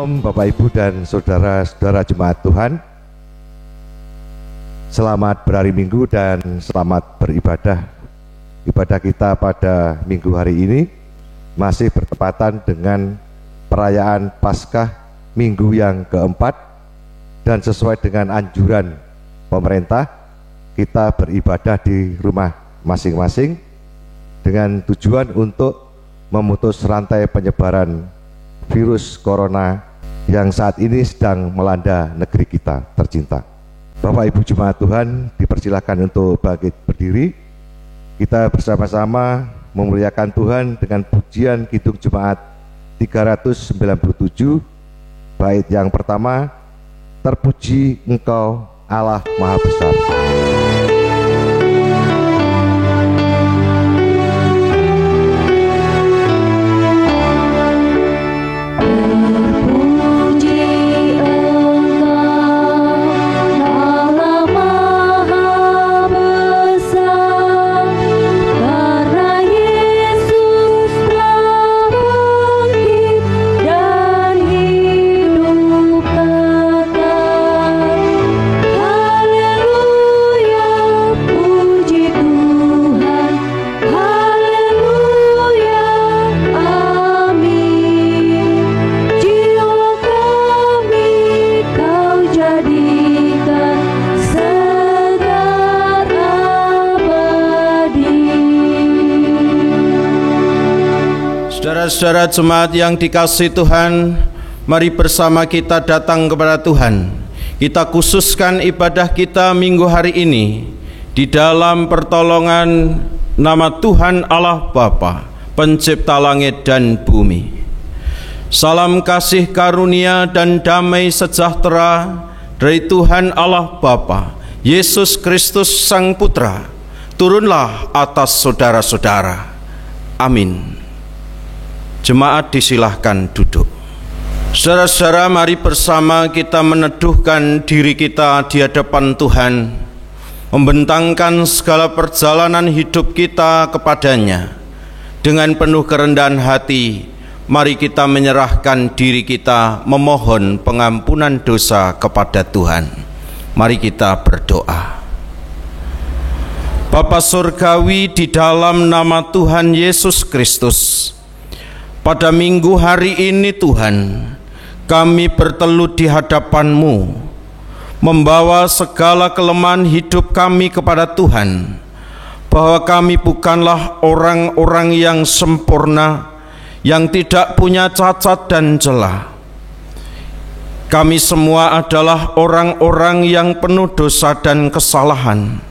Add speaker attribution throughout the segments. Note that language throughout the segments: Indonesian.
Speaker 1: Shalom Bapak Ibu dan saudara-saudara jemaat Tuhan. Selamat berhari Minggu dan selamat beribadah. Ibadah kita pada minggu hari ini masih bertepatan dengan perayaan Paskah minggu yang keempat, dan sesuai dengan anjuran pemerintah kita beribadah di rumah masing-masing dengan tujuan untuk memutus rantai penyebaran virus corona yang saat ini sedang melanda negeri kita tercinta. Bapak Ibu jemaat Tuhan, dipersilakan untuk bangkit berdiri. Kita bersama-sama memuliakan Tuhan dengan pujian Kidung Jemaat 397, bait yang pertama, terpuji Engkau Allah Maha Besar.
Speaker 2: Saudara jemaat yang dikasihi Tuhan, mari bersama kita datang kepada Tuhan. Kita khususkan ibadah kita minggu hari ini di dalam pertolongan nama Tuhan Allah Bapa, pencipta langit dan bumi. Salam kasih karunia dan damai sejahtera dari Tuhan Allah Bapa, Yesus Kristus Sang Putra, turunlah atas saudara-saudara. Amin. Jemaat disilahkan duduk. Saudara-saudara, mari bersama kita meneduhkan diri kita di hadapan Tuhan, membentangkan segala perjalanan hidup kita kepadanya. Dengan penuh kerendahan hati, mari kita menyerahkan diri kita, memohon pengampunan dosa kepada Tuhan. Mari kita berdoa. Bapa Surgawi, di dalam nama Tuhan Yesus Kristus, pada minggu hari ini Tuhan, kami bertelut di hadapan-Mu, membawa segala kelemahan hidup kami kepada Tuhan, bahwa kami bukanlah orang-orang yang sempurna, yang tidak punya cacat dan celah. Kami semua adalah orang-orang yang penuh dosa dan kesalahan.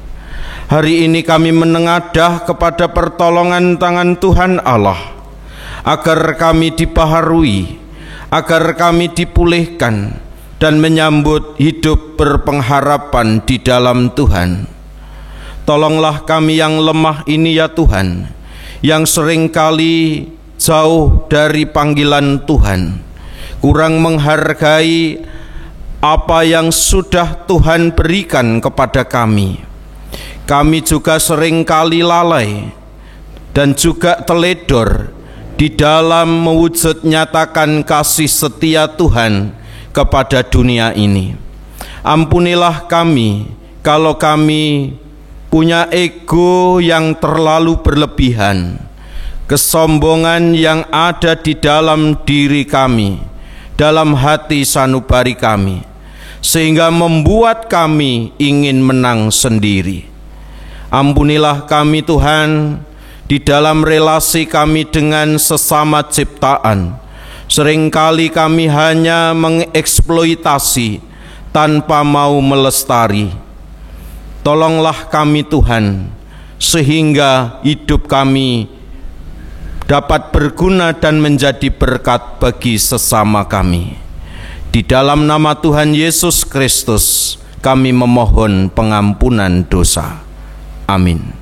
Speaker 2: Hari ini kami menengadah kepada pertolongan tangan Tuhan Allah, agar kami dibaharui, agar kami dipulihkan dan menyambut hidup berpengharapan di dalam Tuhan. Tolonglah kami yang lemah ini ya Tuhan, yang seringkali jauh dari panggilan Tuhan, kurang menghargai apa yang sudah Tuhan berikan kepada kami. Kami juga seringkali lalai dan juga teledor di dalam mewujud nyatakan kasih setia Tuhan kepada dunia ini. Ampunilah kami kalau kami punya ego yang terlalu berlebihan, kesombongan yang ada di dalam diri kami, dalam hati sanubari kami, sehingga membuat kami ingin menang sendiri. Ampunilah kami Tuhan, di dalam relasi kami dengan sesama ciptaan, seringkali kami hanya mengeksploitasi tanpa mau melestari. Tolonglah kami Tuhan, sehingga hidup kami dapat berguna dan menjadi berkat bagi sesama kami. Di dalam nama Tuhan Yesus Kristus, kami memohon pengampunan dosa. Amin.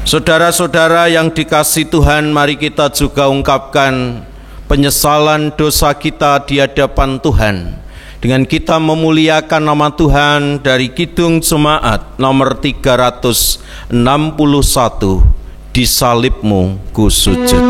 Speaker 2: Saudara-saudara yang dikasihi Tuhan, mari kita juga ungkapkan penyesalan dosa kita di hadapan Tuhan dengan kita memuliakan nama Tuhan dari Kidung Jemaat nomor 361, di salibmu ku sujud.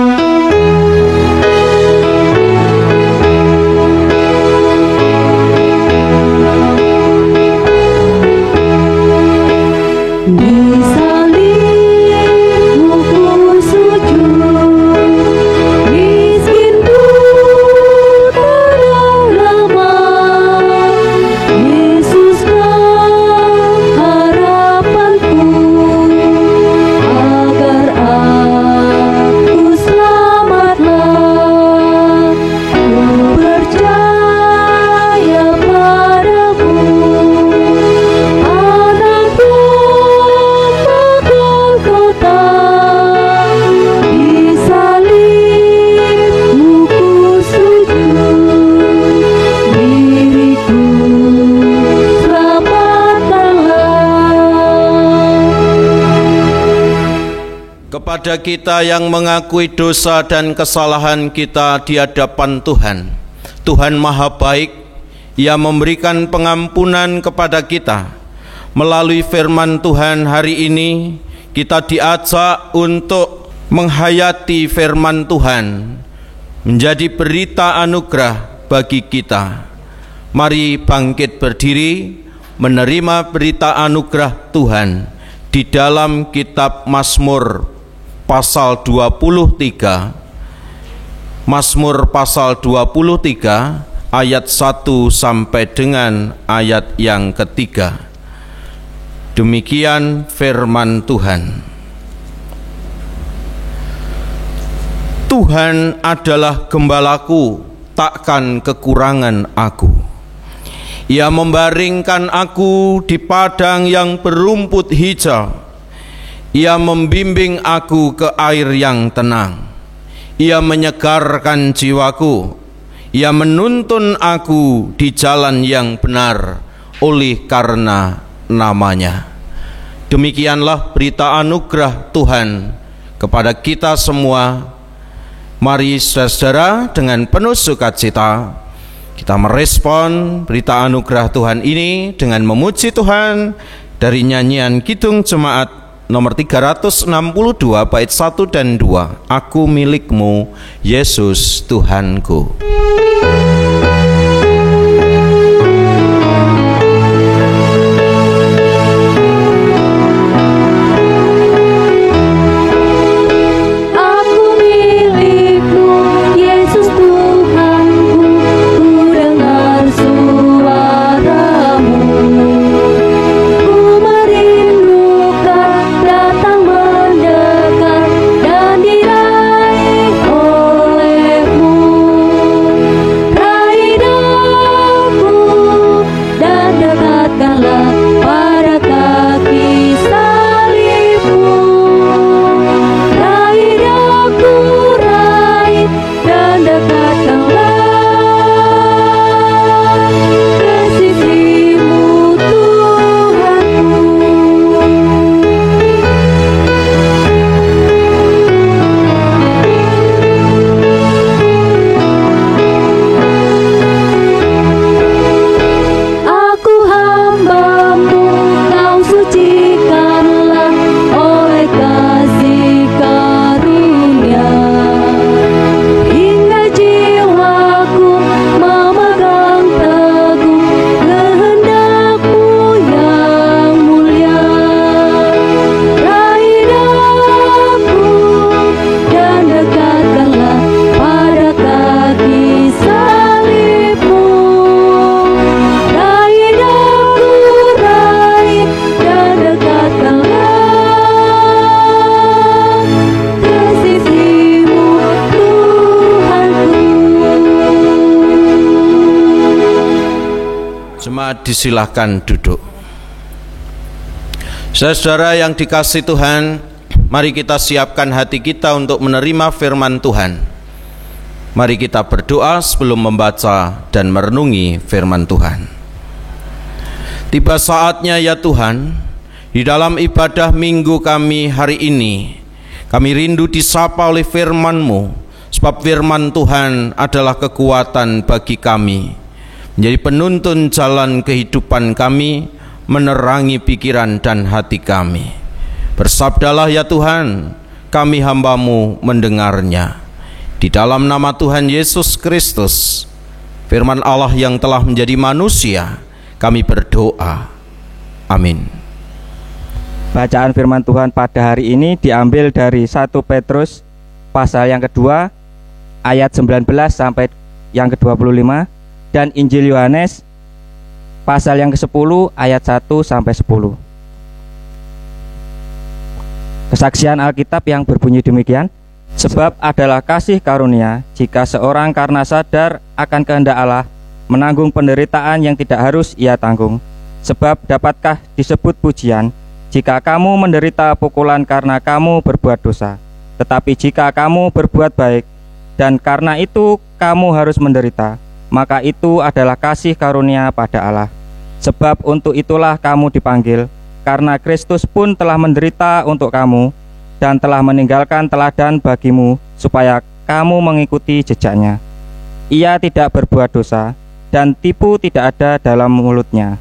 Speaker 2: kepada kita yang mengakui dosa dan kesalahan kita di hadapan Tuhan. Tuhan Maha Baik, Ia memberikan pengampunan kepada kita. Melalui firman Tuhan hari ini, kita diajak untuk menghayati firman Tuhan, menjadi berita anugerah bagi kita. Mari bangkit berdiri, menerima berita anugerah Tuhan di dalam kitab Mazmur pasal 23. Mazmur pasal 23 ayat 1 sampai dengan ayat yang ketiga. Demikian firman Tuhan. Tuhan adalah gembalaku, takkan kekurangan aku. Ia membaringkan aku di padang yang berumput hijau. Ia membimbing aku ke air yang tenang. Ia menyegarkan jiwaku. Ia menuntun aku di jalan yang benar oleh karena namanya. Demikianlah berita anugerah Tuhan kepada kita semua. Mari saudara, dengan penuh sukacita kita merespon berita anugerah Tuhan ini dengan memuji Tuhan dari nyanyian Kidung Jemaat nomor 362 bait 1 dan 2. Aku milikmu, Yesus Tuhanku. Disilahkan duduk. Saudara yang dikasihi Tuhan, mari kita siapkan hati kita untuk menerima firman Tuhan. Mari kita berdoa sebelum membaca dan merenungi firman Tuhan. Tiba saatnya ya Tuhan, di dalam ibadah minggu kami hari ini, kami rindu disapa oleh firman-Mu, sebab firman Tuhan adalah kekuatan bagi kami, menjadi penuntun jalan kehidupan kami, menerangi pikiran dan hati kami. Bersabdalah ya Tuhan, kami hamba-Mu mendengarnya. Di dalam nama Tuhan Yesus Kristus, firman Allah yang telah menjadi manusia, kami berdoa. Amin.
Speaker 3: Bacaan firman Tuhan pada hari ini diambil dari 1 Petrus pasal yang kedua ayat 19 sampai yang ke-25, dan Injil Yohanes pasal yang ke-10 ayat 1 sampai 10. Kesaksian Alkitab yang berbunyi demikian. Sebab adalah kasih karunia jika seorang karena sadar akan kehendak Allah menanggung penderitaan yang tidak harus ia tanggung. Sebab dapatkah disebut pujian jika kamu menderita pukulan karena kamu berbuat dosa? Tetapi jika kamu berbuat baik dan karena itu kamu harus menderita, maka itu adalah kasih karunia pada Allah. Sebab untuk itulah kamu dipanggil, karena Kristus pun telah menderita untuk kamu, dan telah meninggalkan teladan bagimu supaya kamu mengikuti jejaknya. Ia tidak berbuat dosa dan tipu tidak ada dalam mulutnya.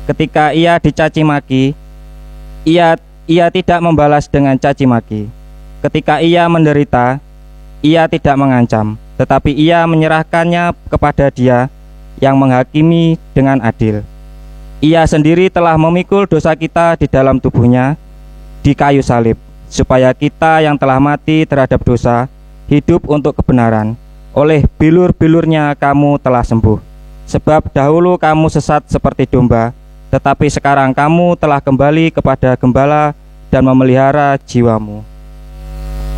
Speaker 3: Ketika ia dicaci maki, ia tidak membalas dengan caci maki. Ketika ia menderita, ia tidak mengancam, tetapi ia menyerahkannya kepada Dia yang menghakimi dengan adil. Ia sendiri telah memikul dosa kita di dalam tubuhnya di kayu salib, supaya kita yang telah mati terhadap dosa hidup untuk kebenaran. Oleh bilur-bilurnya kamu telah sembuh. Sebab dahulu kamu sesat seperti domba, tetapi sekarang kamu telah kembali kepada gembala dan memelihara jiwamu.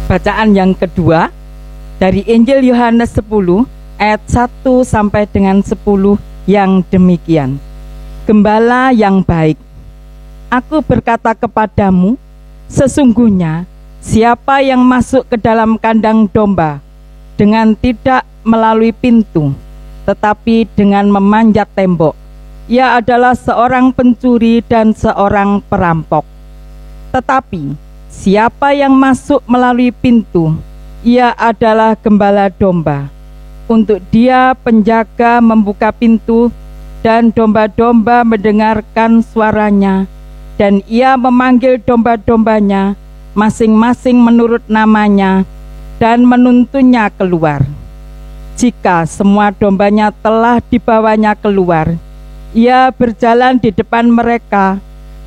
Speaker 4: Bacaan yang kedua dari Injil Yohanes 10 ayat 1 sampai dengan 10 yang demikian. Gembala yang baik, aku berkata kepadamu, sesungguhnya siapa yang masuk ke dalam kandang domba dengan tidak melalui pintu, tetapi dengan memanjat tembok, ia adalah seorang pencuri dan seorang perampok. Tetapi siapa yang masuk melalui pintu, ia adalah gembala domba. Untuk Dia penjaga membuka pintu, dan domba-domba mendengarkan suaranya, dan ia memanggil domba-dombanya masing-masing menurut namanya, dan menuntunnya keluar. Jika semua dombanya telah dibawanya keluar, ia berjalan di depan mereka,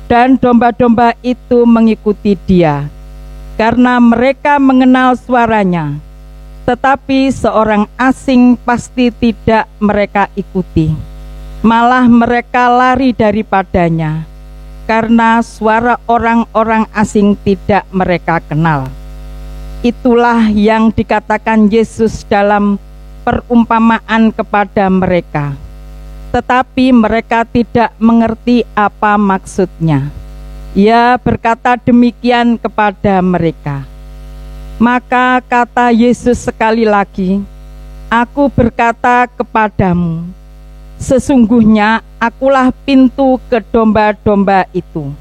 Speaker 4: dan domba-domba itu mengikuti Dia, karena mereka mengenal suaranya. Tetapi seorang asing pasti tidak mereka ikuti, malah mereka lari daripadanya, karena suara orang-orang asing tidak mereka kenal. Itulah yang dikatakan Yesus dalam perumpamaan kepada mereka, tetapi mereka tidak mengerti apa maksudnya. Ia berkata demikian kepada mereka. Maka kata Yesus sekali lagi, aku berkata kepadamu, sesungguhnya akulah pintu ke domba-domba itu.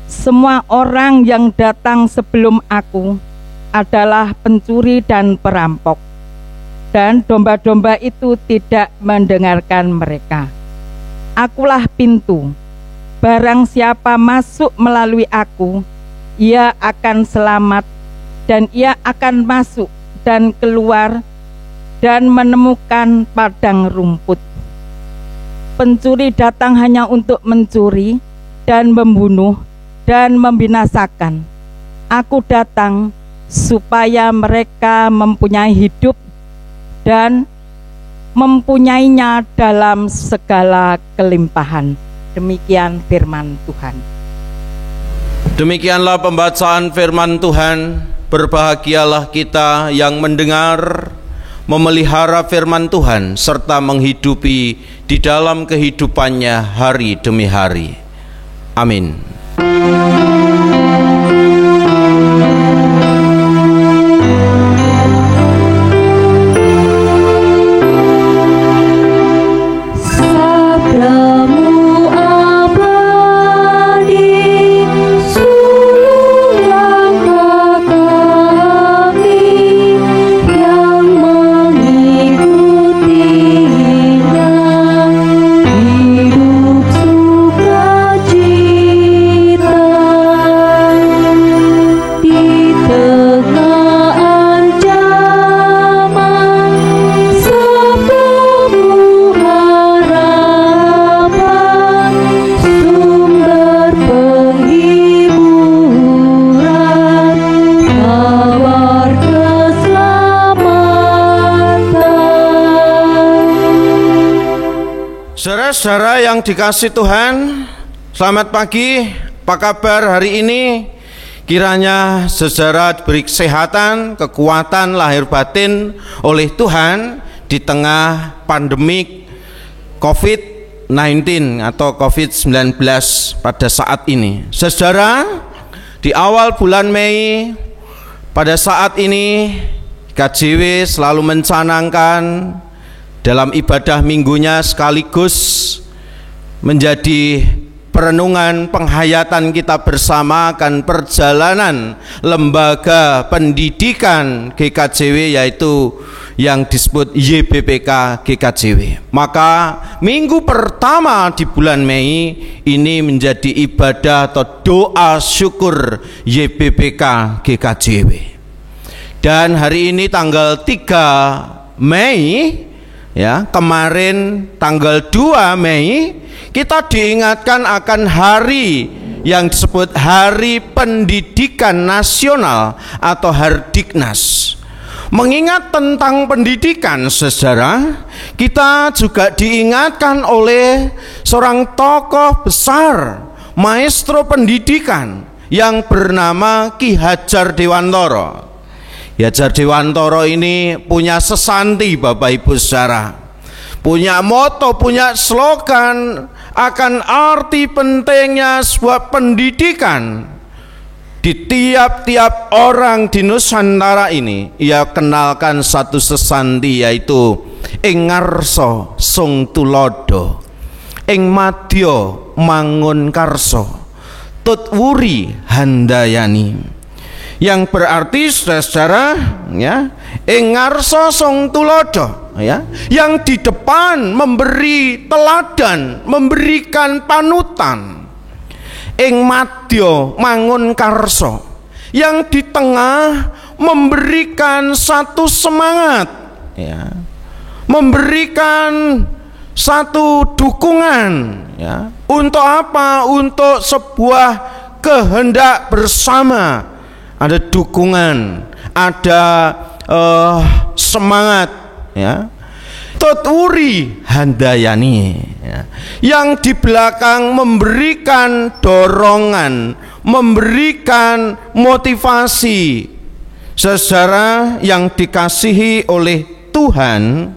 Speaker 4: Semua orang yang datang sebelum aku adalah pencuri dan perampok, dan domba-domba itu tidak mendengarkan mereka. Akulah pintu. Barang siapa masuk melalui aku, ia akan selamat, dan ia akan masuk dan keluar dan menemukan padang rumput. Pencuri datang hanya untuk mencuri dan membunuh dan membinasakan. Aku datang supaya mereka mempunyai hidup dan mempunyainya dalam segala kelimpahan. Demikian firman Tuhan.
Speaker 2: Demikianlah pembacaan firman Tuhan. Berbahagialah kita yang mendengar, memelihara firman Tuhan, serta menghidupi di dalam kehidupannya hari demi hari. Amin. Saudara-saudara yang dikasih Tuhan, selamat pagi. Apa kabar hari ini? Kiranya saudara diberi kesehatan, kekuatan lahir batin oleh Tuhan di tengah pandemik COVID-19 atau COVID-19 pada saat ini. Saudara, di awal bulan Mei pada saat ini KJW selalu mencanangkan dalam ibadah minggunya sekaligus menjadi perenungan penghayatan kita bersama akan perjalanan lembaga pendidikan GKJW, yaitu yang disebut YBPK GKJW. Maka minggu pertama di bulan Mei ini menjadi ibadah atau doa syukur YBPK GKJW. Dan hari ini tanggal 3 Mei, ya, kemarin tanggal 2 Mei kita diingatkan akan hari yang disebut Hari Pendidikan Nasional atau Hardiknas. Mengingat tentang pendidikan, saudara, kita juga diingatkan oleh seorang tokoh besar, maestro pendidikan yang bernama Ki Hadjar Dewantara. Ki Hadjar Dewantara ini punya sesanti, Bapak Ibu saudara, punya moto, punya slogan akan arti pentingnya sebuah pendidikan. Di tiap-tiap orang di Nusantara ini, ia kenalkan satu sesanti, yaitu ing ngarsa sung tulodo, ing madya mangun karsa, tut wuri handayani. Yang berarti, saudara, ya, ing ngarsa sung tulodo, ya, yang di depan memberi teladan, memberikan panutan. Ing madya mangun karsa, yang di tengah memberikan satu semangat, ya, memberikan satu dukungan, ya, untuk apa? Untuk sebuah kehendak bersama. Ada dukungan, ada semangat, ya. Tuturi handayani, ya, yang di belakang memberikan dorongan, memberikan motivasi. Saudara yang dikasihi oleh Tuhan,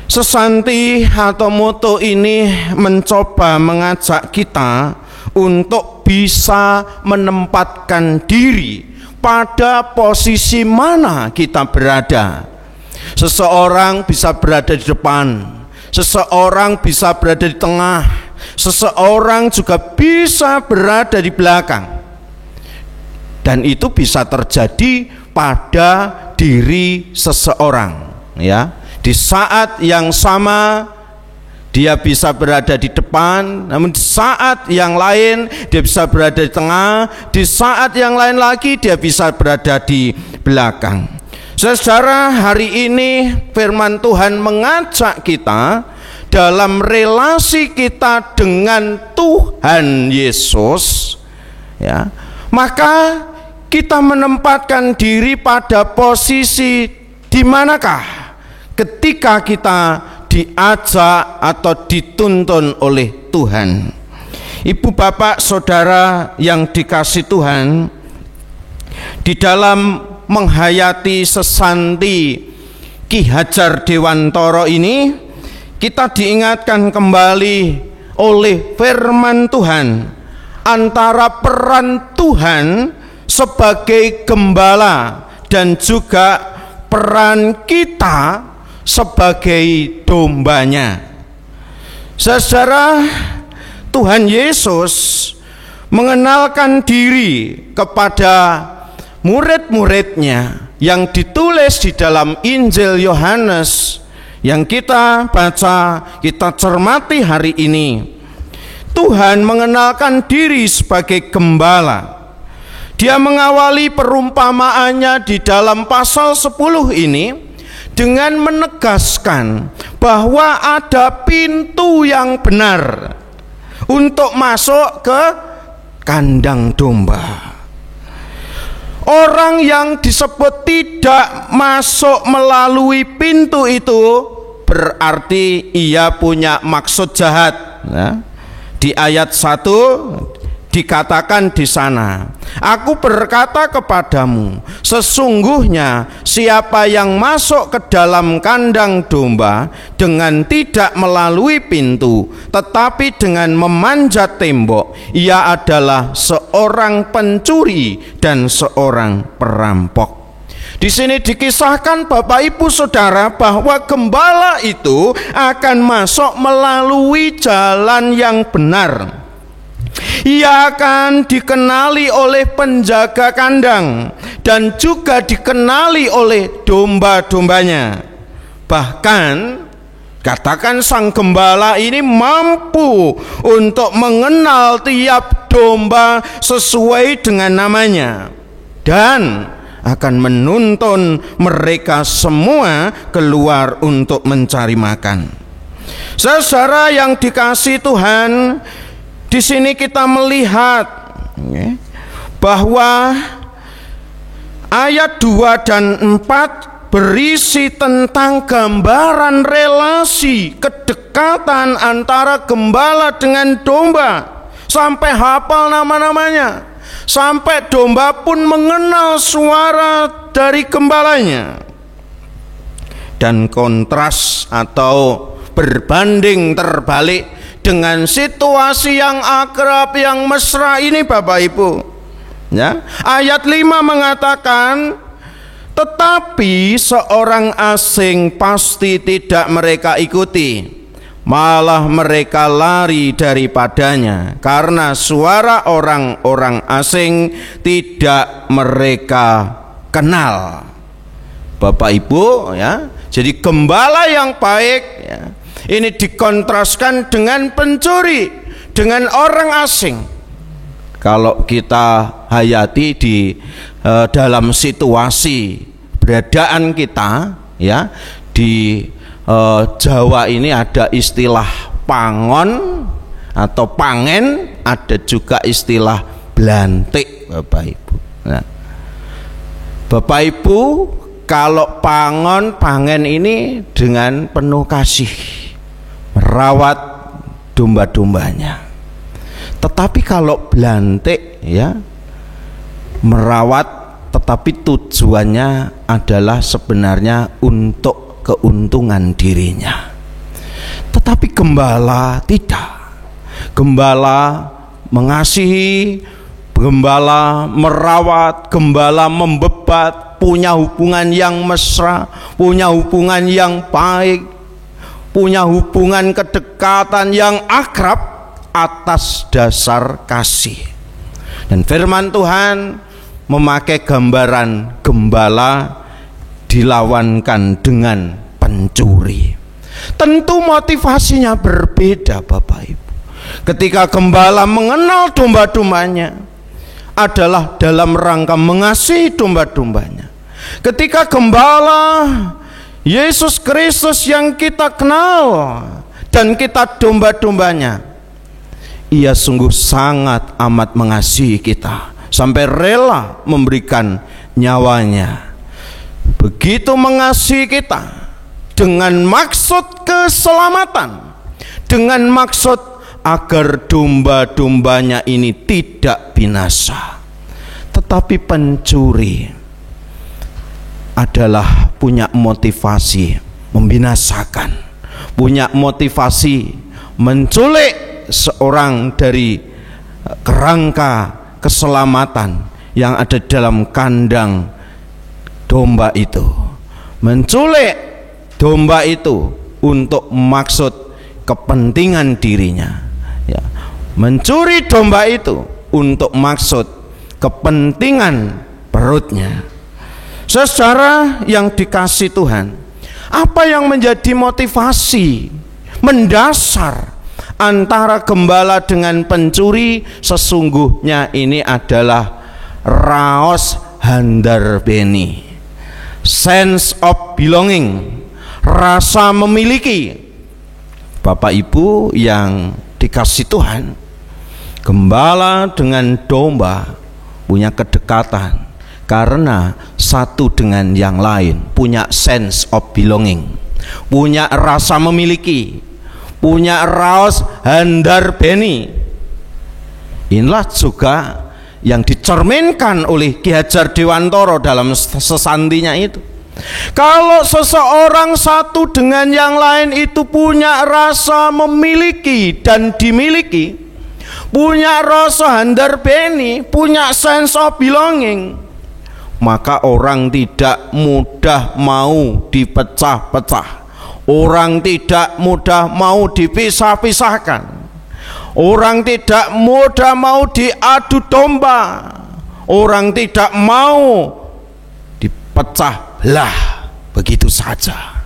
Speaker 2: sesanti atau moto ini mencoba mengajak kita untuk bisa menempatkan diri pada posisi mana kita berada. Seseorang bisa berada di depan, seseorang bisa berada di tengah, seseorang juga bisa berada di belakang. Dan itu bisa terjadi pada diri seseorang, ya. Di saat yang sama dia bisa berada di depan, namun di saat yang lain dia bisa berada di tengah, di saat yang lain lagi dia bisa berada di belakang. Saudara, hari ini firman Tuhan mengajak kita dalam relasi kita dengan Tuhan Yesus, ya. Maka kita menempatkan diri pada posisi di manakah ketika kita diajak atau dituntun oleh Tuhan. Ibu, bapak, saudara yang dikasihi Tuhan, di dalam menghayati sesanti Ki Hadjar Dewantara ini, kita diingatkan kembali oleh firman Tuhan antara peran Tuhan sebagai gembala dan juga peran kita sebagai dombanya. Saudara, Tuhan Yesus mengenalkan diri kepada murid-muridnya yang ditulis di dalam Injil Yohanes yang kita baca, kita cermati hari ini. Tuhan mengenalkan diri sebagai gembala. Dia mengawali perumpamaannya di dalam pasal 10 ini dengan menegaskan bahwa ada pintu yang benar untuk masuk ke kandang domba. Orang yang disebut tidak masuk melalui pintu itu berarti ia punya maksud jahat, ya. Di ayat 1 dikatakan di sana, aku berkata kepadamu, sesungguhnya siapa yang masuk ke dalam kandang domba dengan tidak melalui pintu, tetapi dengan memanjat tembok, ia adalah seorang pencuri dan seorang perampok. Di sini dikisahkan, Bapak Ibu Saudara, bahwa gembala itu akan masuk melalui jalan yang benar. Ia akan dikenali oleh penjaga kandang dan juga dikenali oleh domba-dombanya. Bahkan katakan sang gembala ini mampu untuk mengenal tiap domba sesuai dengan namanya dan akan menuntun mereka semua keluar untuk mencari makan. Saudara yang dikasihi Tuhan, di sini kita melihat bahwa ayat 2 dan 4 berisi tentang gambaran relasi kedekatan antara gembala dengan domba, sampai hafal nama-namanya. Sampai domba pun mengenal suara dari gembalanya. Dan kontras atau berbanding terbalik dengan situasi yang akrab, yang mesra ini Bapak Ibu, ya. Ayat 5 mengatakan, tetapi seorang asing pasti tidak mereka ikuti, malah mereka lari daripadanya, karena suara orang-orang asing tidak mereka kenal. Bapak Ibu, ya, jadi gembala yang baik, ya, ini dikontraskan dengan pencuri, dengan orang asing. Kalau kita hayati di dalam situasi beradaan kita, ya, di Jawa ini ada istilah pangon atau pangen, ada juga istilah blantik, Bapak Ibu. Nah, Bapak Ibu, kalau pangen ini dengan penuh kasih merawat domba-dombanya. Tetapi kalau blantik, ya, merawat tetapi tujuannya adalah sebenarnya untuk keuntungan dirinya. Tetapi gembala tidak. Gembala mengasihi, gembala merawat, gembala membebat, punya hubungan yang mesra, punya hubungan yang baik, punya hubungan kedekatan yang akrab atas dasar kasih. Dan firman Tuhan memakai gambaran gembala dilawankan dengan pencuri. Tentu motivasinya berbeda Bapak Ibu. Ketika gembala mengenal domba-dombanya adalah dalam rangka mengasihi domba-dombanya. Ketika gembala Yesus Kristus yang kita kenal dan kita domba-dombanya, ia sungguh sangat amat mengasihi kita sampai rela memberikan nyawanya. Begitu mengasihi kita dengan maksud keselamatan, dengan maksud agar domba-dombanya ini tidak binasa. Tetapi pencuri adalah punya motivasi membinasakan, punya motivasi menculik seorang dari kerangka keselamatan yang ada dalam kandang domba itu, menculik domba itu untuk maksud kepentingan dirinya, ya. Mencuri domba itu untuk maksud kepentingan perutnya. Saudara yang dikasihi Tuhan, apa yang menjadi motivasi mendasar antara gembala dengan pencuri? Sesungguhnya ini adalah raos handarbeni, sense of belonging, rasa memiliki. Bapak Ibu yang dikasihi Tuhan, gembala dengan domba punya kedekatan karena satu dengan yang lain, punya sense of belonging, punya rasa memiliki, punya raos handarbeni. Inilah juga yang dicerminkan oleh Ki Hajar Dewantara dalam sesantinya itu. Kalau seseorang satu dengan yang lain itu punya rasa memiliki dan dimiliki, punya rasa handarbeni, punya sense of belonging, maka orang tidak mudah mau dipecah-pecah, orang tidak mudah mau dipisah-pisahkan, Orang tidak mudah mau diadu domba. Orang tidak mau dipecah belah begitu saja.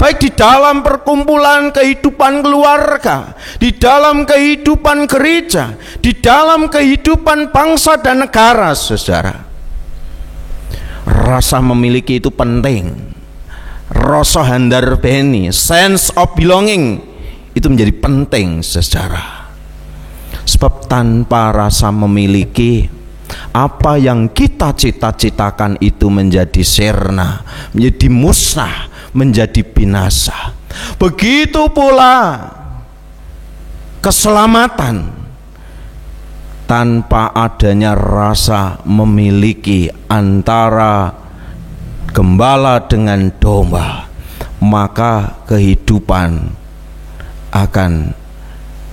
Speaker 2: Baik di dalam perkumpulan kehidupan keluarga, di dalam kehidupan gereja, di dalam kehidupan bangsa dan negara, saudara. Rasa memiliki itu penting. Rasa handarbeni, sense of belonging, itu menjadi penting, saudara. Sebab tanpa rasa memiliki, apa yang kita cita-citakan itu menjadi sirna, menjadi musnah, menjadi binasa. Begitu pula keselamatan tanpa adanya rasa memiliki antara gembala dengan domba, maka kehidupan akan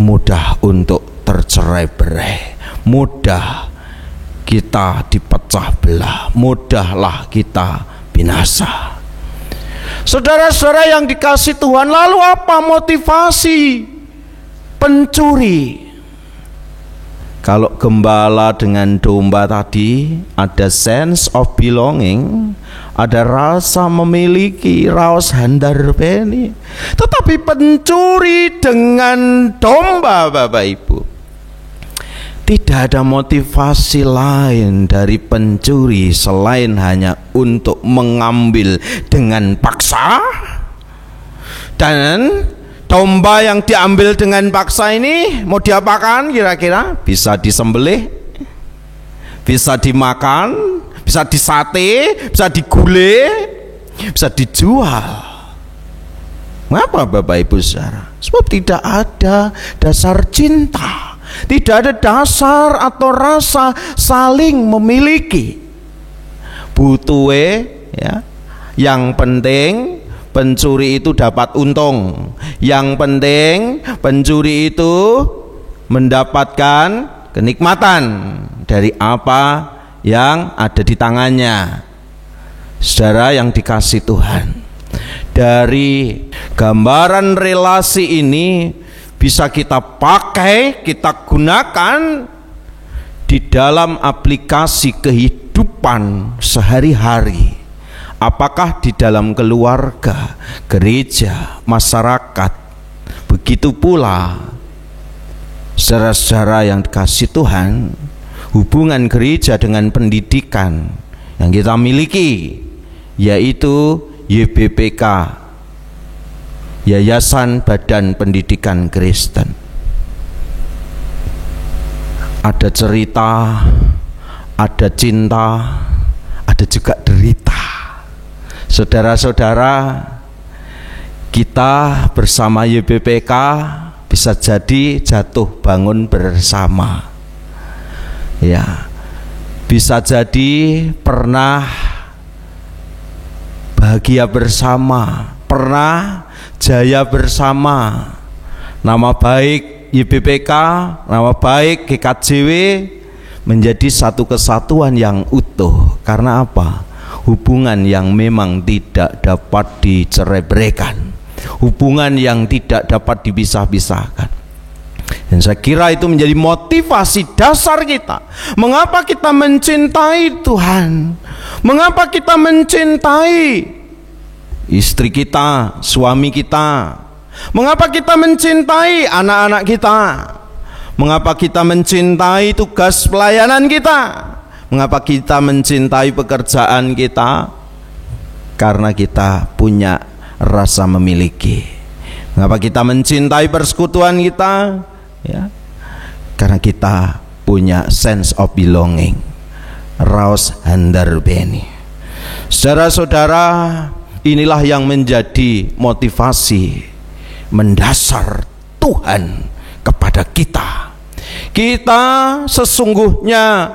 Speaker 2: mudah untuk tercerai-berai, mudah kita dipecah belah, mudahlah kita binasa. Saudara-saudara yang dikasih Tuhan, lalu apa motivasi pencuri? Kalau gembala dengan domba tadi ada sense of belonging, ada rasa memiliki, raus handarbeni. Tetapi pencuri dengan domba, Bapak Ibu, tidak ada motivasi lain dari pencuri selain hanya untuk mengambil dengan paksa. Dan domba yang diambil dengan paksa ini mau diapakan kira-kira? Bisa disembelih, bisa dimakan, bisa disate, bisa digulai, bisa dijual. Mengapa Bapak Ibu saudara? Sebab tidak ada dasar cinta, tidak ada dasar atau rasa saling memiliki. Butuhe ya, yang penting pencuri itu dapat untung. Yang penting pencuri itu mendapatkan kenikmatan dari apa yang ada di tangannya. Saudara yang dikasih Tuhan, dari gambaran relasi ini bisa kita pakai, kita gunakan di dalam aplikasi kehidupan sehari-hari. Apakah di dalam keluarga, gereja, masyarakat. Begitu pula saudara-saudara yang dikasih Tuhan, hubungan gereja dengan pendidikan yang kita miliki, yaitu YBPK, Yayasan Badan Pendidikan Kristen. Ada cerita, ada cinta, ada juga derita. Saudara-saudara, kita bersama YBPK bisa jadi jatuh bangun bersama. Ya, bisa jadi pernah bahagia bersama, pernah jaya bersama. Nama baik YBPK, nama baik GKJW menjadi satu kesatuan yang utuh. Karena apa? Hubungan yang memang tidak dapat dicerai-beraikan, hubungan yang tidak dapat dipisah-pisahkan. Dan saya kira itu menjadi motivasi dasar kita. Mengapa kita mencintai Tuhan? Mengapa kita mencintai istri kita, suami kita? Mengapa kita mencintai anak-anak kita? Mengapa kita mencintai tugas pelayanan kita? Mengapa kita mencintai pekerjaan kita? Karena kita punya rasa memiliki. Mengapa kita mencintai persekutuan kita? Ya, karena kita punya sense of belonging, raus handarbeni. Saudara-saudara, inilah yang menjadi motivasi mendasar Tuhan kepada kita. Kita sesungguhnya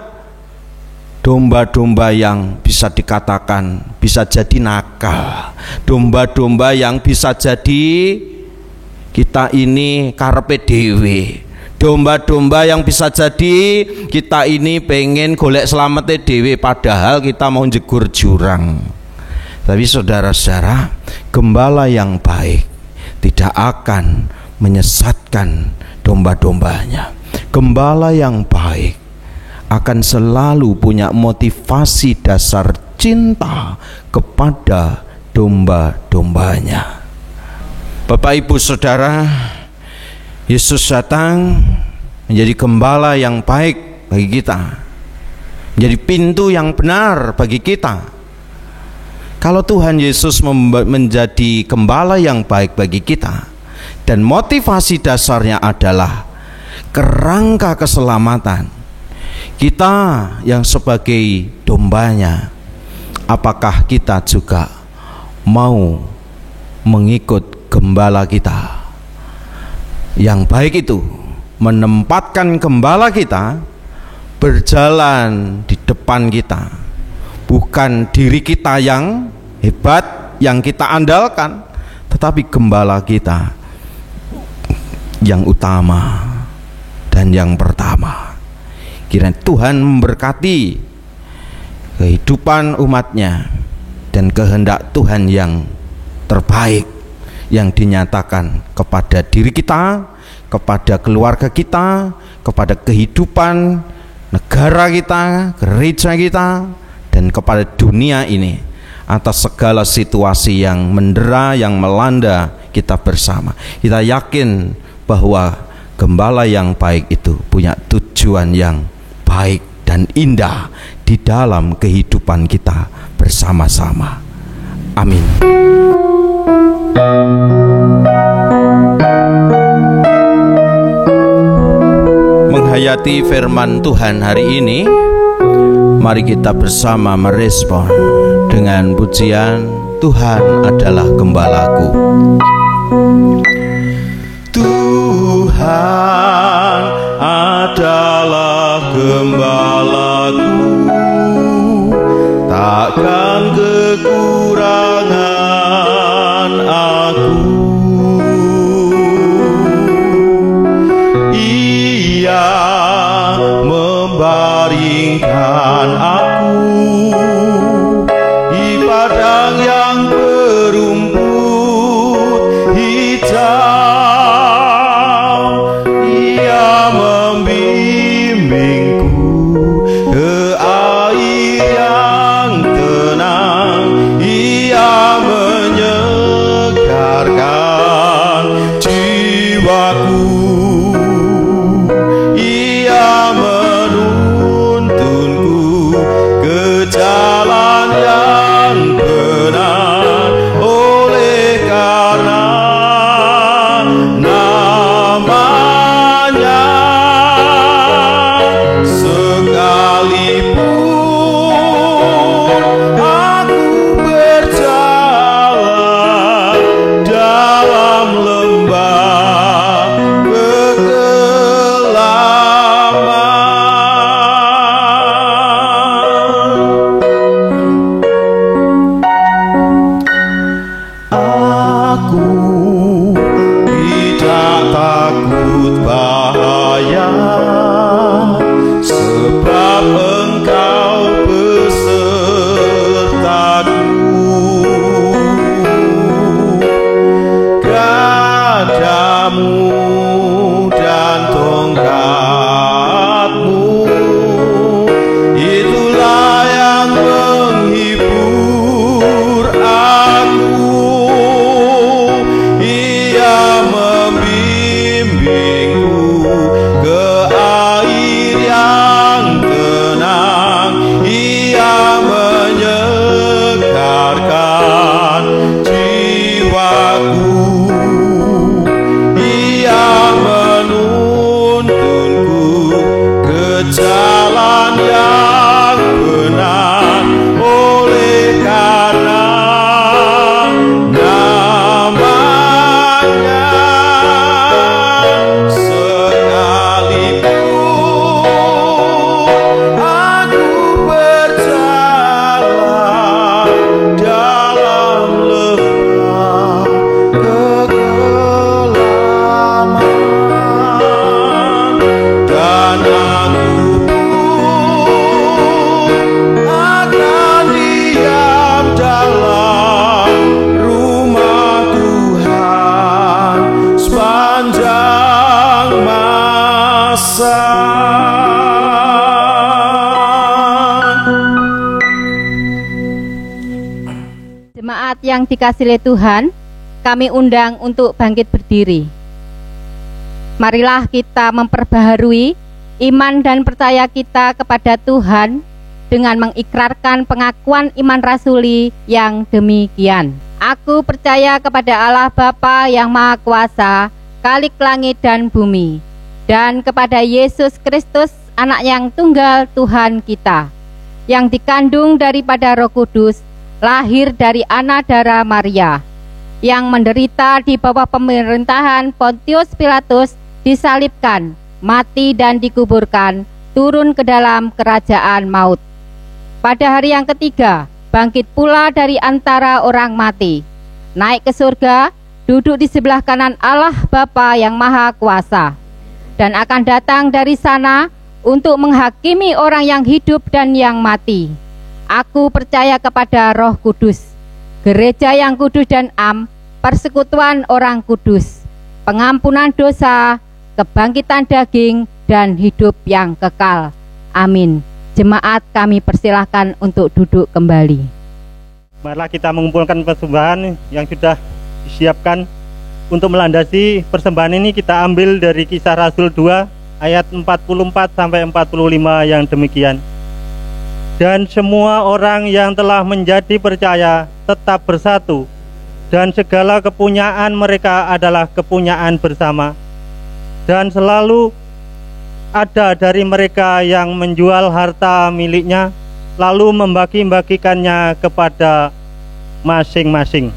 Speaker 2: domba-domba yang bisa dikatakan bisa jadi nakal, domba-domba yang bisa jadi kita ini karepe dhewe, domba-domba yang bisa jadi kita ini pengen golek selamatnya dhewe padahal kita mau jegur jurang. Tapi saudara-saudara, gembala yang baik tidak akan menyesatkan domba-dombanya. Gembala yang baik akan selalu punya motivasi dasar cinta kepada domba-dombanya. Bapak, Ibu, Saudara, Yesus datang menjadi gembala yang baik bagi kita, menjadi pintu yang benar bagi kita. Kalau Tuhan Yesus menjadi gembala yang baik bagi kita, dan motivasi dasarnya adalah kerangka keselamatan kita yang sebagai dombanya, apakah kita juga mau mengikut gembala kita yang baik itu, menempatkan gembala kita berjalan di depan kita, bukan diri kita yang hebat, yang kita andalkan, tetapi gembala kita yang utama dan yang pertama. Kiranya Tuhan memberkati kehidupan umatnya dan kehendak Tuhan yang terbaik yang dinyatakan kepada diri kita, kepada keluarga kita, kepada kehidupan negara kita, gereja kita, dan kepada dunia ini, atas segala situasi yang mendera, yang melanda kita bersama. Kita yakin bahwa gembala yang baik itu punya tujuan yang baik dan indah di dalam kehidupan kita bersama-sama. Amin. Menghayati firman Tuhan hari ini, mari kita bersama merespon dengan pujian Tuhan adalah gembalaku. Tuhan adalah gembalaku, takkan kekurangan aku. Ia membaringkan aku di padang yang berumput hijau. Ia membimbingku ke air yang tenang. Ia menyegarkan jiwaku. Ia menuntunku ke jalan yang benar, oleh karena namanya. Sekalipun aku berjalan dalam lembah kegelapan, aku tidak takut bahaya, sebab Engkau besertaku. Gadamu dan tongkatmu, itulah yang menghibur aku. Ia membimbingku ke air yang tenang. Ia menyegarkan jiwaku. Ia menuntunku ke jalan yang benar, oleh karena namanya. Sekalipun aku berjalan dalam lembah kegelapan, dan aku kuasa.
Speaker 5: Jemaat yang dikasihi oleh Tuhan, kami undang untuk bangkit berdiri. Marilah kita memperbaharui iman dan percaya kita kepada Tuhan dengan mengikrarkan pengakuan iman rasuli yang demikian. Aku percaya kepada Allah Bapa yang Maha Kuasa, Khalik langit dan bumi, dan kepada Yesus Kristus, Anak yang tunggal Tuhan kita, yang dikandung daripada Roh Kudus, lahir dari Anna Dara Maria, yang menderita di bawah pemerintahan Pontius Pilatus, disalibkan, mati dan dikuburkan, turun ke dalam kerajaan maut. Pada hari yang ketiga, bangkit pula dari antara orang mati, naik ke surga, duduk di sebelah kanan Allah Bapa yang Maha Kuasa, dan akan datang dari sana untuk menghakimi orang yang hidup dan yang mati. Aku percaya kepada Roh Kudus, gereja yang kudus dan am, persekutuan orang kudus, pengampunan dosa, kebangkitan daging, dan hidup yang kekal. Amin. Jemaat kami persilahkan untuk duduk kembali.
Speaker 6: Marilah kita mengumpulkan persembahan yang sudah disiapkan. Untuk melandasi persembahan ini kita ambil dari Kisah Rasul 2 ayat 44 sampai 45 yang demikian. Dan semua orang yang telah menjadi percaya tetap bersatu, dan segala kepunyaan mereka adalah kepunyaan bersama. Dan selalu ada dari mereka yang menjual harta miliknya, lalu membagi-bagikannya kepada masing-masing.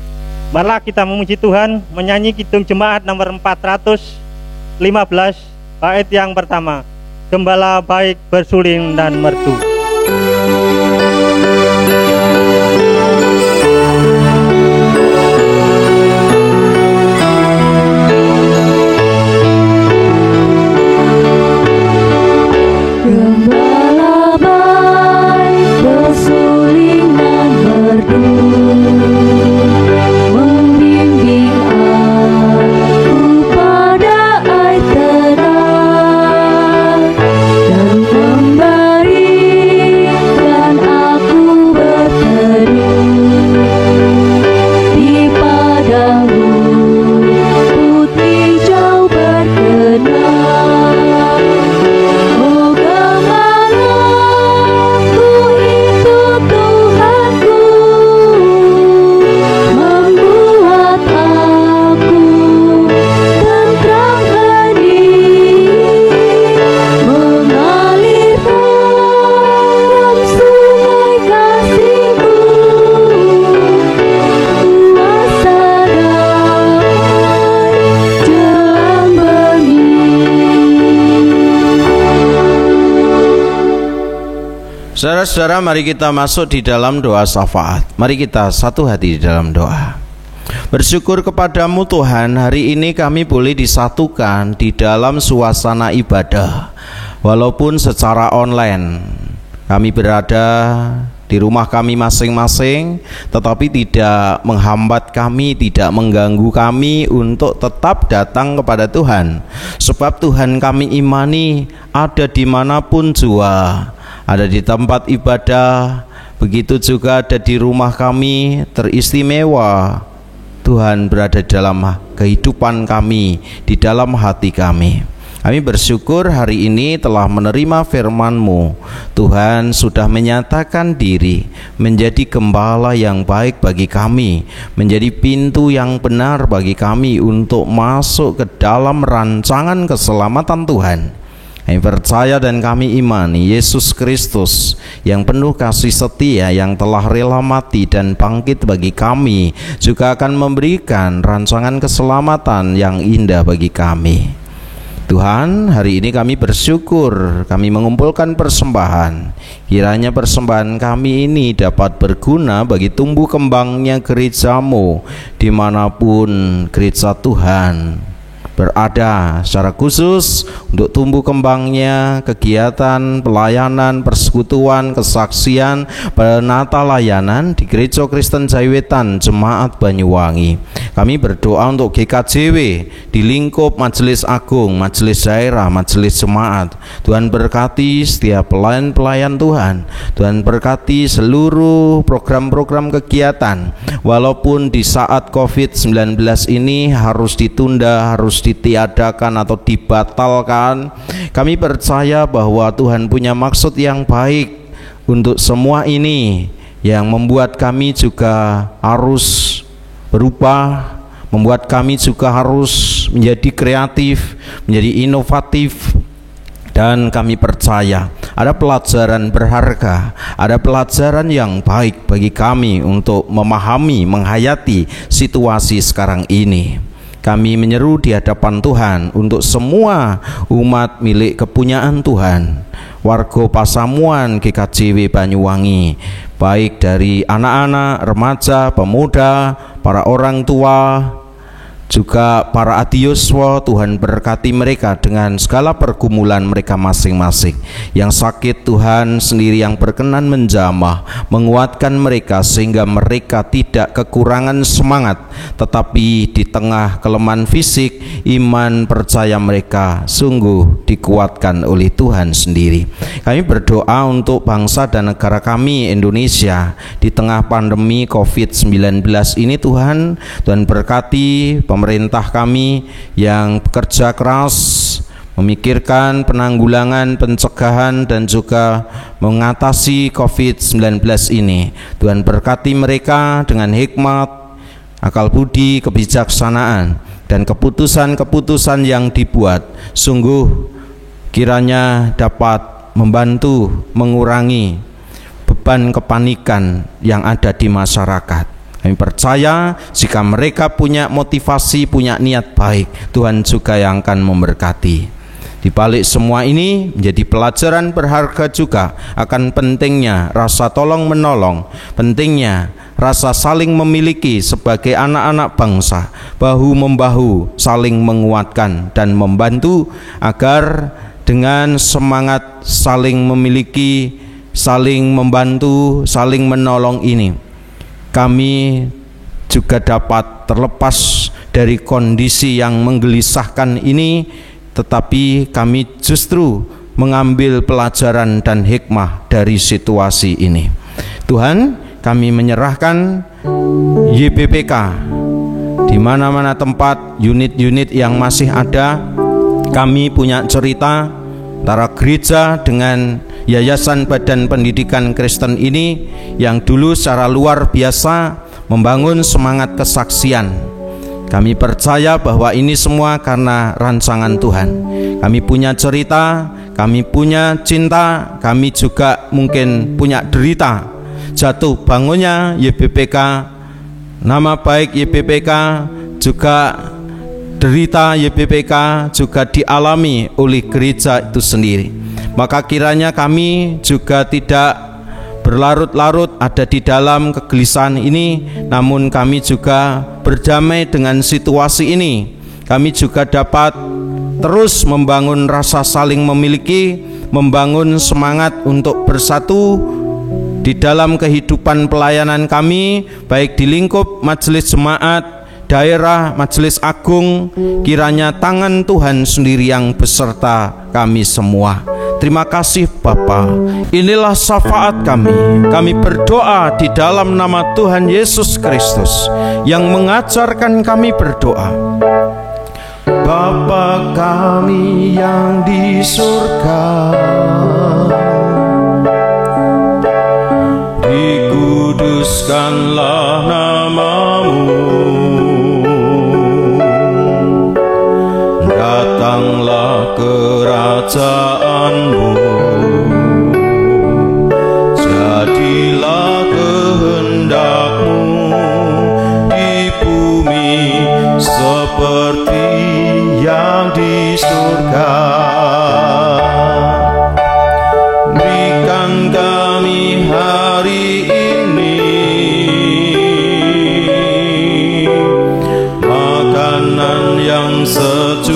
Speaker 6: Marilah kita memuji Tuhan, menyanyi kidung jemaat nomor 415, bait yang pertama, Gembala baik bersulin dan merdu.
Speaker 2: Saudara-saudara, mari kita masuk di dalam doa syafaat. Mari kita satu hati di dalam doa. Bersyukur kepadamu Tuhan, hari ini kami boleh disatukan di dalam suasana ibadah. Walaupun secara online, kami berada di rumah kami masing-masing, tetapi tidak menghambat kami, tidak mengganggu kami untuk tetap datang kepada Tuhan. Sebab Tuhan kami imani ada dimanapun jua, ada di tempat ibadah, begitu juga ada di rumah kami teristimewa. Tuhan berada dalam kehidupan kami, di dalam hati kami. Kami bersyukur hari ini telah menerima firman-Mu. Tuhan sudah menyatakan diri menjadi gembala yang baik bagi kami, menjadi pintu yang benar bagi kami untuk masuk ke dalam rancangan keselamatan Tuhan. Kami percaya dan kami imani Yesus Kristus yang penuh kasih setia, yang telah rela mati dan bangkit bagi kami, juga akan memberikan rancangan keselamatan yang indah bagi kami. Tuhan, hari ini kami bersyukur kami mengumpulkan persembahan. Kiranya persembahan kami ini dapat berguna bagi tumbuh kembangnya gereja-Mu dimanapun gereja Tuhan berada secara khusus untuk tumbuh kembangnya kegiatan pelayanan, persekutuan, kesaksian, penata layanan di Gereja Kristen Jaiwetan Jemaat Banyuwangi. Kami berdoa untuk GKJW di lingkup Majelis Agung, Majelis Daerah, Majelis Jemaat. Tuhan berkati setiap pelayan-pelayan Tuhan. Tuhan berkati seluruh program-program kegiatan, walaupun di saat COVID-19 ini harus ditunda, harus ditiadakan atau dibatalkan. Kami percaya bahwa Tuhan punya maksud yang baik untuk semua ini, yang membuat kami juga harus berubah, membuat kami juga harus menjadi kreatif, menjadi inovatif. Dan kami percaya ada pelajaran berharga, ada pelajaran yang baik bagi kami untuk memahami, menghayati situasi sekarang ini. Kami menyeru di hadapan Tuhan untuk semua umat milik kepunyaan Tuhan, warga Pasamuan GKJW Banyuwangi, baik dari anak-anak, remaja, pemuda, para orang tua, juga para adiyuswa. Tuhan berkati mereka dengan segala pergumulan mereka masing-masing. Yang sakit Tuhan sendiri yang berkenan menjamah, menguatkan mereka sehingga mereka tidak kekurangan semangat, tetapi di tengah kelemahan fisik, iman percaya mereka sungguh dikuatkan oleh Tuhan sendiri. Kami berdoa untuk bangsa dan negara kami Indonesia di tengah pandemi COVID-19 ini. Tuhan berkati pemerintah kami yang bekerja keras memikirkan penanggulangan, pencegahan dan juga mengatasi COVID-19 ini. Tuhan berkati mereka dengan hikmat, akal budi, kebijaksanaan dan keputusan-keputusan yang dibuat sungguh kiranya dapat membantu mengurangi beban kepanikan yang ada di masyarakat. Kami percaya jika mereka punya motivasi, punya niat baik, Tuhan juga yang akan memberkati. Di balik semua ini menjadi pelajaran berharga juga akan pentingnya rasa tolong menolong, pentingnya rasa saling memiliki sebagai anak-anak bangsa, bahu-membahu saling menguatkan dan membantu agar dengan semangat saling memiliki, saling membantu, saling menolong ini, kami juga dapat terlepas dari kondisi yang menggelisahkan ini, tetapi kami justru mengambil pelajaran dan hikmah dari situasi ini. Tuhan, kami menyerahkan YBPK di mana-mana tempat, unit-unit yang masih ada. Kami punya cerita antara gereja dengan Yayasan Badan Pendidikan Kristen ini yang dulu secara luar biasa membangun semangat kesaksian. Kami percaya bahwa ini semua karena rancangan Tuhan. Kami punya cerita, kami punya cinta, kami juga mungkin punya derita. Jatuh bangunnya YBPK, nama baik YBPK, juga derita YBPK juga dialami oleh gereja itu sendiri. Maka kiranya kami juga tidak berlarut-larut ada di dalam kegelisahan ini, namun kami juga berdamai dengan situasi ini. Kami juga dapat terus membangun rasa saling memiliki, membangun semangat untuk bersatu di dalam kehidupan pelayanan kami, baik di lingkup majelis jemaat, daerah, majelis agung. Kiranya tangan Tuhan sendiri yang beserta kami semua. Terima kasih Bapa. Inilah syafaat kami. Kami berdoa di dalam nama Tuhan Yesus Kristus yang mengajarkan kami berdoa. Bapa kami yang di surga, dikuduskanlah nama-Mu, datanglah kerajaan-Mu, jadilah kehendak-Mu di bumi seperti yang di surga. Berikan kami hari ini makanan yang sejuk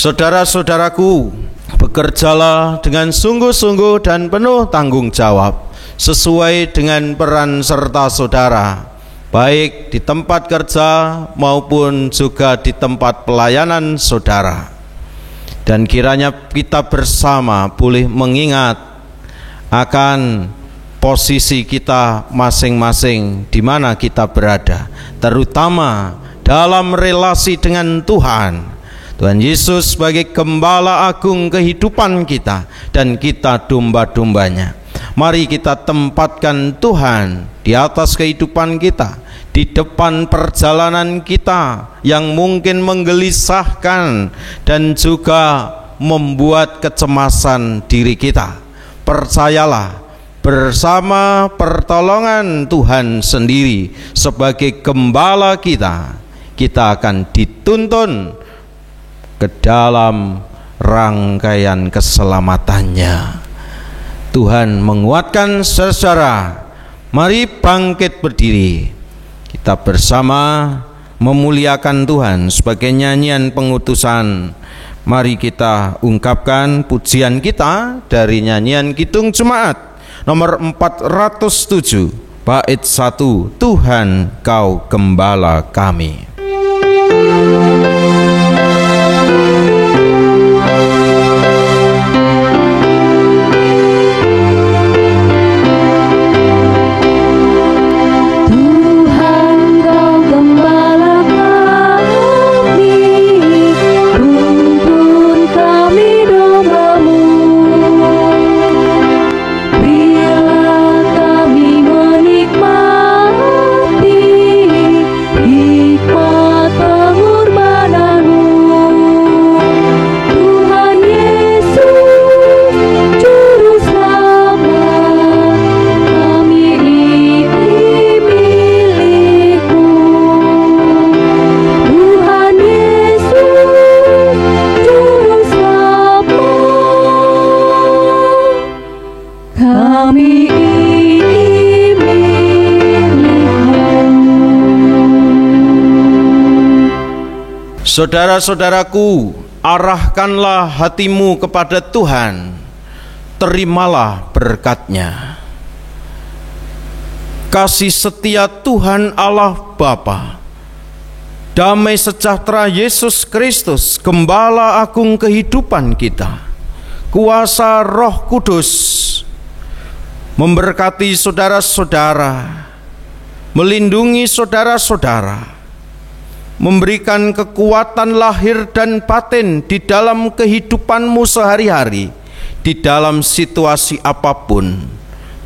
Speaker 2: Saudara-saudaraku, bekerjalah dengan sungguh-sungguh dan penuh tanggung jawab sesuai dengan peran serta saudara, baik di tempat kerja maupun juga di tempat pelayanan saudara. Dan kiranya kita bersama boleh mengingat akan posisi kita masing-masing di mana kita berada, terutama dalam relasi dengan Tuhan. Tuhan Yesus sebagai gembala agung kehidupan kita dan kita domba-dombanya. Mari kita tempatkan Tuhan di atas kehidupan kita, di depan perjalanan kita yang mungkin menggelisahkan dan juga membuat kecemasan diri kita. Percayalah, bersama pertolongan Tuhan sendiri sebagai gembala kita, kita akan dituntun ke dalam rangkaian keselamatannya. Tuhan menguatkan saudara. Mari bangkit berdiri. Kita bersama memuliakan Tuhan sebagai nyanyian pengutusan. Mari kita ungkapkan pujian kita dari nyanyian Kidung Jemaat nomor 407, bait 1, Tuhan Kau Gembala Kami. Saudara-saudaraku, arahkanlah hatimu kepada Tuhan, terimalah berkat-Nya. Kasih setia Tuhan Allah Bapa, damai sejahtera Yesus Kristus, Gembala Agung kehidupan kita, kuasa Roh Kudus memberkati saudara-saudara, melindungi saudara-saudara, memberikan kekuatan lahir dan batin di dalam kehidupanmu sehari-hari, di dalam situasi apapun.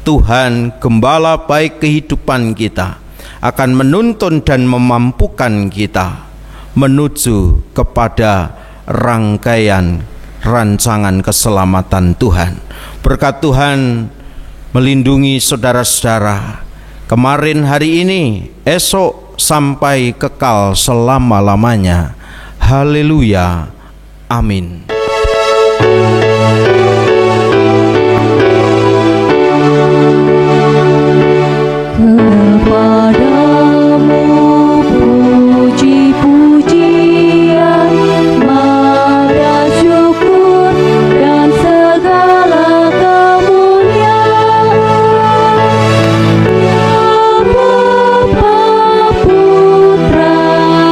Speaker 2: Tuhan Gembala baik kehidupan kita akan menuntun dan memampukan kita menuju kepada rangkaian rancangan keselamatan Tuhan. Berkat Tuhan melindungi saudara-saudara kemarin, hari ini, esok, sampai kekal selama-lamanya. Haleluya. Amin.
Speaker 7: Kepadamu puji-pujian, marah syukur dan segala kemuliaan. Ya Bapa, Putra,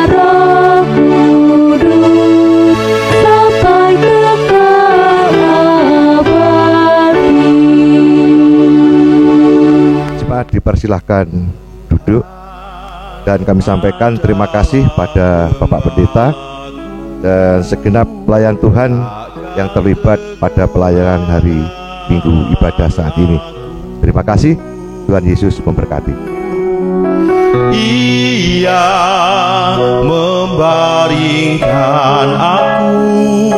Speaker 7: Roh Kudus, sampai kekal abadi.
Speaker 1: Jemaat dipersilahkan duduk dan kami sampaikan terima kasih pada Bapak Pendeta dan segenap pelayan Tuhan yang terlibat pada pelayanan hari Minggu ibadah saat ini. Terima kasih, Tuhan Yesus memberkati.
Speaker 2: Ia membaringkan aku